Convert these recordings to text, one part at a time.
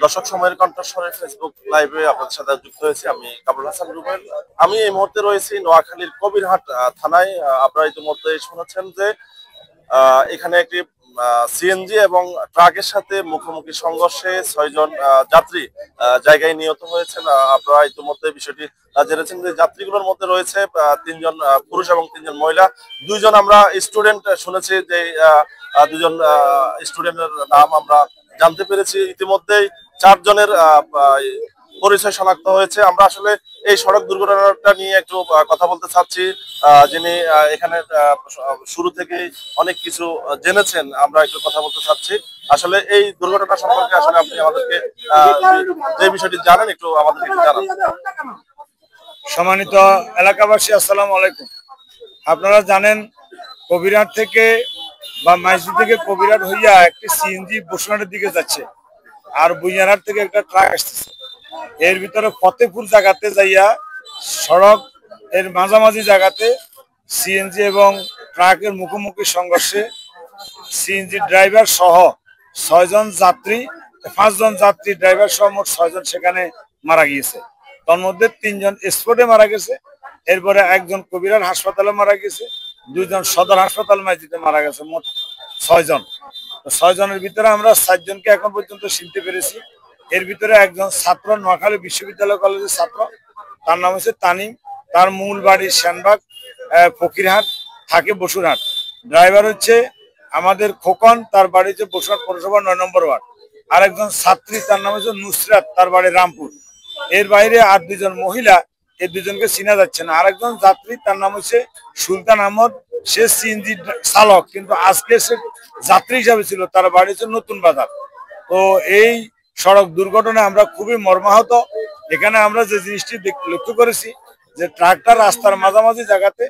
দর্শক সময়ের কণ্ঠস্বরের ফেসবুক লাইভে আপনাদের সাথে যুক্ত হয়েছি আমি কামরুল হাসান রুবেল। আমি এই মুহূর্তে রয়েছি নোয়াখালীর কবিরহাট থানায়। আপনারা ইতিমধ্যে শুনেছেন যে এখানে একটি সিএনজি এবং ট্রাকের সাথে মুখোমুখি সংঘর্ষে 6 জন যাত্রী জায়গায় নিহত হয়েছেন। আপনারা ইতিমধ্যে বিষয়টি জেনেছেন যে যাত্রীগুলোর মধ্যে রয়েছে 3 জন পুরুষ এবং 3 জন মহিলা। 2 জন আমরা স্টুডেন্ট শুনেছি যে 2 জন স্টুডেন্টের নাম আমরা জানতে পেরেছি। ইতিমধ্যেই 4 জনের পরিচয় শনাক্ত হয়েছে। আমরা আসলে এই সড়ক দুর্ঘটনাটা নিয়ে একটু কথা বলতে চাচ্ছি। যিনি এখানে শুরু থেকেই অনেক কিছু জেনেছেন, আমরা একটু কথা বলতে চাচ্ছি। আসলে এই দুর্ঘটনা সম্পর্কে আসলে আপনি আমাদেরকে যে বিষয়টি জানেন একটু আমাদেরকে জানান। সম্মানিত এলাকাবাসী, আসসালামু আলাইকুম। আপনারা জানেন কবিরহাট থেকে বা মাইজদি থেকে কবিরহাট হইয়া একটি সিএনজি বসুরহাটের দিকে যাচ্ছে, আর বুইয়ারহাট থেকে একটা ট্রাক আসতেছে। এর ভিতরে ফতেপুর জায়গাতে যাইয়া সড়ক এর মাঝামাঝি জায়গাতে সিএনজি এবং ট্রাকের মুখোমুখি সংঘর্ষে সিএনজি ড্রাইভার সহ 6 জন যাত্রী, 5 জন যাত্রী ড্রাইভার সহ মোট 6 জন সেখানে মারা গিয়েছে। তার মধ্যে 3 জন স্পটে মারা গেছে, এরপরে 1 জন কবিরহাট হাসপাতালে মারা গেছে, 2 জন সদর হাসপাতাল মাইজিতে মারা গেছে। মোট 6 জন। 6 জনের ভিতরে আমরা 4 জনকে এখন পর্যন্ত চিনতে পেরেছি। এর ভিতরে 1 জন ছাত্র, নোয়াখালী বিশ্ববিদ্যালয় কলেজের ছাত্র, তার নাম হচ্ছে তানিম। তার মূল বাড়ি শ্যানবাগ, ফকিরহাট, থাকে বসুরহাট। ড্রাইভার হচ্ছে আমাদের খোকন, তার বাড়ি হচ্ছে বসুরহাট পৌরসভা 9 নম্বর ওয়ার্ড। আরেকজন ছাত্রী, তার নাম হচ্ছে নুসরাত, তার বাড়ি রামপুর। এর বাইরে আর 2 জন মহিলা, এই 2 জনকে চিনা যাচ্ছে না। আরেকজন যাত্রী, তার নাম হচ্ছে সুলতান আহমদ, সে সিএনজি চালক, কিন্তু আজকে সে যাত্রী হিসাবে ছিল, তার বাড়ি হচ্ছে নতুন বাজার। তো এই সড়ক দুর্ঘটনায় আমরা খুবই মর্মাহত। এখানে আমরা যে জিনিসটি লক্ষ্য করেছি যে ট্রাকটা রাস্তার মাঝামাঝি জায়গাতে,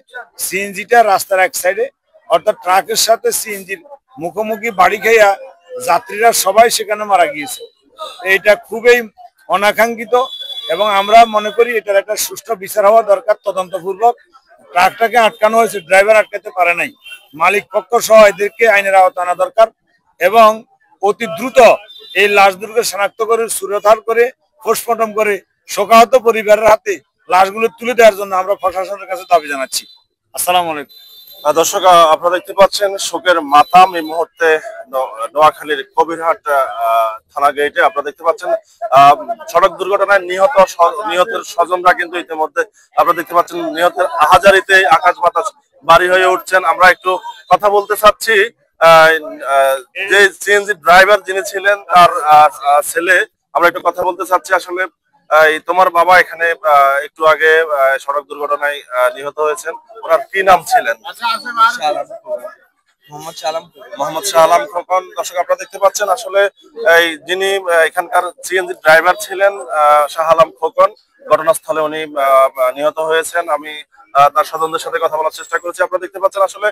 সিএনজিটা রাস্তার এক সাইডে, অর্থাৎ ট্রাকের সাথে সিএনজির মুখোমুখি বাড়ি খাইয়া যাত্রীরা সবাই সেখানে মারা গিয়েছে। এটা খুবই অনাকাঙ্ক্ষিত এবং আমরা মনে করি এটার একটা সুষ্ঠু বিচার হওয়া দরকার। তদন্তপূর্বক ট্রাকটাকে আটকানো হয়েছে, ড্রাইভার আটকাতে পারে নাই। মালিক পক্ষ সহ এদেরকে আইনের আওতায় আনা দরকার এবং অতি দ্রুত এই লাশগুলোকে শনাক্ত করে সুরতার করে পোস্টমর্টম করে শোকাহত পরিবারের হাতে লাশগুলো তুলে দেওয়ার জন্য আমরা প্রশাসনের কাছে দাবি জানাচ্ছি। আসসালামু আলাইকুম। দর্শক, আপনারা দেখতে পাচ্ছেন শোকের মাতাম এই মুহূর্তে নোয়াখালীর কবিরহাট থানা গেটে। আপনারা দেখতে পাচ্ছেন সড়ক দুর্ঘটনায় নিহতের স্বজনরা কিন্তু ইতিমধ্যে আপনারা দেখতে পাচ্ছেন নিহতের আহাজারিতে আকাশ বাতাস বাড়ি হয়ে উঠছেন। আমরা একটু কথা বলতে চাচ্ছি যে সিএনজি ড্রাইভার যিনি ছিলেন তার ছেলে। আমরা একটু কথা বলতে চাচ্ছি। আসলে তোমার বাবা এখানে একটু আগে সড়ক দুর্ঘটনায় নিহত হয়েছেন, ওনার কি নাম ছিলেন? মোহাম্মদ শাহ আলম খোকন। দর্শক, আপনারা দেখতে পাচ্ছেন আসলে এই যিনি এখানকার সিএনজি ড্রাইভার ছিলেন শাহ আলম খোকন, ঘটনাস্থলে উনি নিহত হয়েছেন। আমি তার স্বজনদের সাথে কথা বলার চেষ্টা করেছি। আপনারা দেখতে পাচ্ছেন আসলে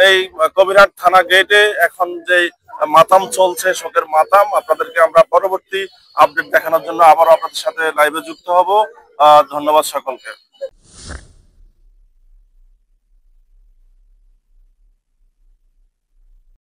এই কবিরহাট থানা গেটে এখন যে মাতাম চলছে, শোকের মাতাম। আপনাদেরকে আমরা পরবর্তী আপডেট দেখানোর জন্য আবারও আপনাদের সাথে লাইভে যুক্ত হব। ধন্যবাদ সকলকে।